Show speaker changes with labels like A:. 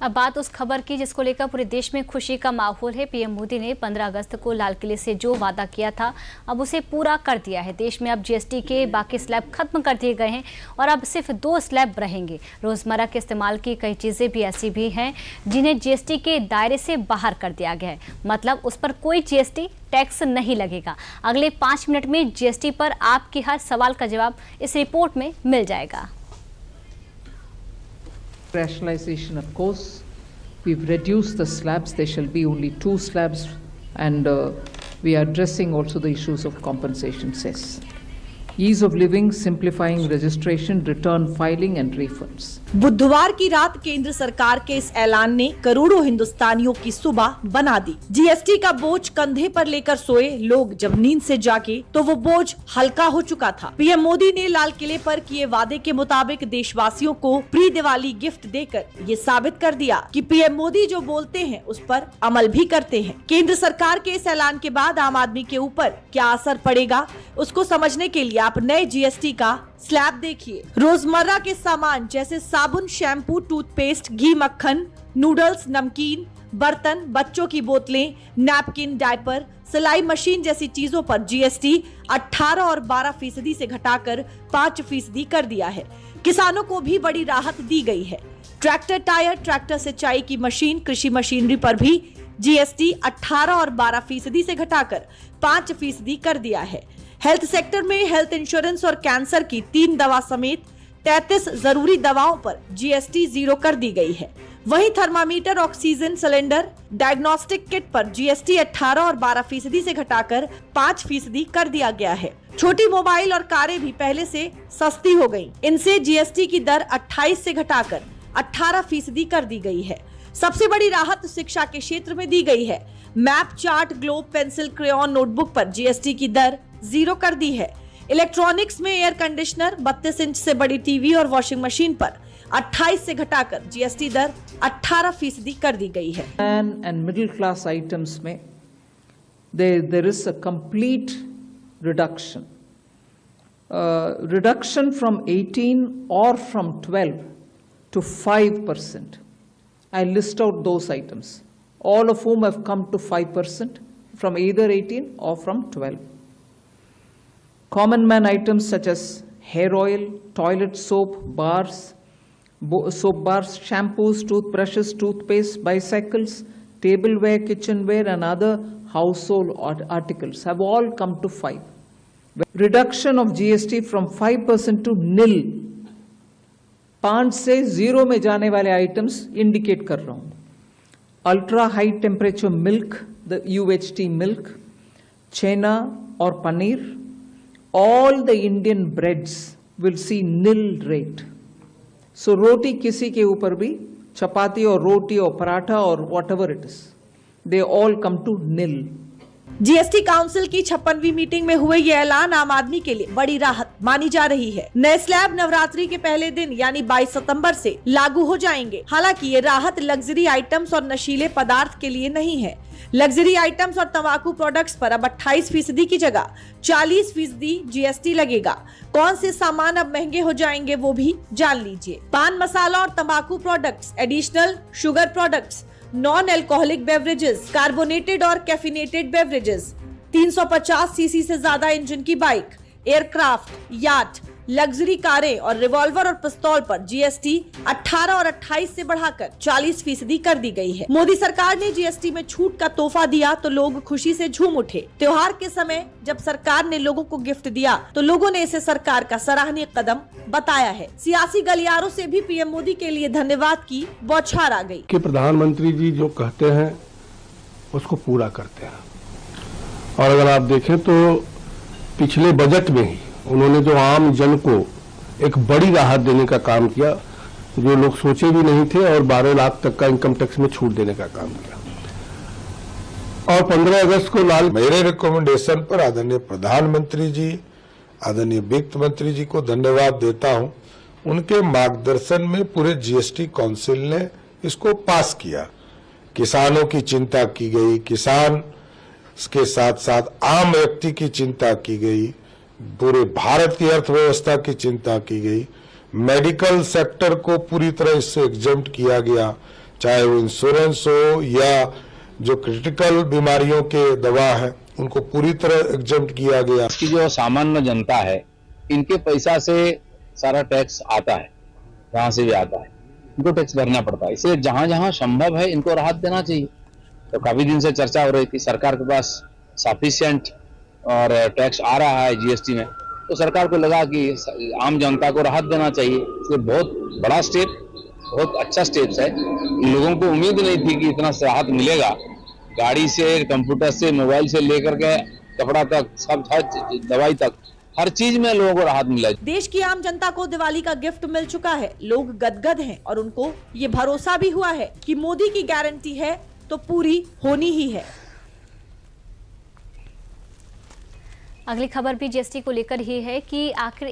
A: अब बात उस खबर की जिसको लेकर पूरे देश में खुशी का माहौल है। पीएम मोदी ने 15 अगस्त को लाल किले से जो वादा किया था अब उसे पूरा कर दिया है। देश में अब जीएसटी के बाकी स्लैब खत्म कर दिए गए हैं और अब सिर्फ 2 स्लैब रहेंगे। रोजमर्रा के इस्तेमाल की कई चीजें भी ऐसी भी हैं जिन्हें जीएसटी के दायरे से बाहर कर दिया गया है, मतलब उस पर कोई जीएसटी टैक्स नहीं लगेगा। अगले 5 मिनट में जीएसटी पर आपके हर सवाल का जवाब इस रिपोर्ट में मिल जाएगा।
B: Rationalization, of course, we've reduced the slabs. There shall be only 2 slabs, and we are addressing also the issues of compensation cess. Ease of living, simplifying registration, return filing and refunds.
C: बुधवार की रात केंद्र सरकार के इस ऐलान ने करोड़ों हिंदुस्तानियों की सुबह बना दी। जीएसटी का बोझ कंधे पर लेकर सोए लोग जब नींद से जागे तो वो बोझ हल्का हो चुका था। पीएम मोदी ने लाल किले पर किए वादे के मुताबिक देशवासियों को प्री दिवाली गिफ्ट देकर ये साबित कर दिया कि पीएम मोदी जो बोलते हैं उस पर अमल भी करते हैं। केंद्र सरकार के इस ऐलान के बाद आम आदमी के ऊपर क्या असर पड़ेगा उसको समझने के लिए आप नए जीएसटी का स्लैब देखिए। रोजमर्रा के सामान जैसे साबुन, शैम्पू, टूथपेस्ट, घी, मक्खन, नूडल्स, नमकीन, बर्तन, बच्चों की बोतलें, नैपकिन, डायपर, सिलाई मशीन जैसी चीजों पर जीएसटी 18 और 12% से घटाकर 5% कर दिया है। किसानों को भी बड़ी राहत दी गई है। ट्रैक्टर टायर, ट्रैक्टर सिंचाई की मशीन, कृषि मशीनरी पर भी जीएसटी 18 और 12% से घटाकर 5% कर दिया है। हेल्थ सेक्टर में हेल्थ इंश्योरेंस और कैंसर की 3 दवा समेत 33 जरूरी दवाओं पर जीएसटी 0 कर दी गई है। वहीं thermometer, oxygen cylinder, diagnostic kit पर जीएसटी 18 और 12% से घटाकर 5% कर दिया गया है। छोटी मोबाइल और कारें भी पहले से सस्ती हो गयी। इनसे जीएसटी की दर 28 से घटाकर 18% कर दी गई है। सबसे बड़ी राहत शिक्षा के क्षेत्र में दी गई है। Map, chart, globe, pencil, crayon, notebook पर जीएसटी की दर 0 कर दी है। इलेक्ट्रॉनिक्स में एयर कंडीशनर, 32 इंच से बड़ी टीवी और वॉशिंग मशीन पर 28 से घटाकर जीएसटी दर 18% कर दी गई है।
B: And middle class items में there is a complete reduction. Reduction from 18 or from 12 to 5%. I list out those items, all of whom have come to 5% from either 18 or from 12. Common man items such as hair oil, toilet soap, soap bars, shampoos, toothbrushes, toothpaste, bicycles, tableware, kitchenware and other household articles have all come to 5. Reduction of GST from 5% to nil. 5 से 0 में जाने वाले items indicate कर रहा हूं। Ultra high temperature milk, the UHT milk, chhena और paneer, all the Indian breads will see nil rate. So रोटी किसी के ऊपर भी, चपाती और रोटी और पराठा और whatever it is, they all come to nil.
C: GST council की 56वीं मीटिंग में हुए ये ऐलान आम आदमी के लिए बड़ी राहत मानी जा रही है। नए स्लैब नवरात्रि के पहले दिन यानी 22 सितंबर से लागू हो जाएंगे। हालांकि ये राहत लग्जरी आइटम्स और नशीले पदार्थ के लिए नहीं है। लग्जरी आइटम्स और तंबाकू प्रोडक्ट्स पर अब 28% की जगह 40% जीएसटी लगेगा। कौन से सामान अब महंगे हो जाएंगे वो भी जान लीजिए। पान मसाला और तंबाकू products, additional sugar products, non alcoholic beverages, carbonated और कैफिनेटेड बेवरेजेस, 350 सीसी से ज्यादा इंजन की बाइक, एयरक्राफ्ट, याट, लग्जरी कारें और रिवॉल्वर और पिस्तौल पर जीएसटी 18 और 28 से बढ़ाकर 40% कर दी गई है। मोदी सरकार ने जीएसटी में छूट का तोहफा दिया तो लोग खुशी से झूम उठे। त्योहार के समय जब सरकार ने लोगों को गिफ्ट दिया तो लोगों ने इसे सरकार का सराहनीय कदम बताया है। सियासी गलियारों से भी पीएम मोदी के लिए धन्यवाद की बौछार आ गई।
D: कि प्रधानमंत्री जी जो कहते हैं उसको पूरा करते हैं। और अगर आप देखें तो पिछले बजट में ही उन्होंने जो आम जन को एक बड़ी राहत देने का काम किया, जो लोग सोचे भी नहीं थे, और 12 लाख तक का इनकम टैक्स में छूट देने का काम किया। और 15 अगस्त को
E: मेरे रिकमेंडेशन पर आदरणीय प्रधानमंत्री जी, आदरणीय वित्त मंत्री जी को धन्यवाद देता हूं। उनके मार्गदर्शन में पूरे जीएसटी काउंसिल ने इसको पास किया। किसानों की चिंता की गई, किसान के साथ साथ आम व्यक्ति की चिंता की गई, पूरे भारत की अर्थव्यवस्था की चिंता की गई, मेडिकल सेक्टर को पूरी तरह इससे एग्जेम्प्ट किया गया, चाहे वो इंश्योरेंस हो या जो क्रिटिकल बीमारियों के दवा है उनको पूरी तरह एग्जम्प्ट किया गया।
F: की जो सामान्य जनता है इनके पैसा से सारा टैक्स आता है, जहां से भी आता है इनको टैक्स भरना पड़ता है, इसलिए जहां जहां संभव है इनको राहत देना चाहिए। तो काफी दिन से चर्चा हो रही थी, सरकार के पास सफिशिएंट और टैक्स आ रहा है जीएसटी में, तो सरकार को लगा कि आम जनता को राहत देना चाहिए। इसलिए बहुत बड़ा स्टेप, बहुत अच्छा स्टेप है। लोगों को उम्मीद नहीं थी कि इतना राहत मिलेगा। गाड़ी से, कंप्यूटर से, मोबाइल से लेकर के कपड़ा तक, सब दवाई तक, हर चीज में लोगों को राहत मिला।
C: देश की आम जनता को दिवाली का गिफ्ट मिल चुका है। लोग गदगद हैं और उनको ये भरोसा भी हुआ है कि मोदी की गारंटी है तो पूरी होनी ही है।
A: अगली खबर भी जीएसटी को लेकर ही है कि आखिर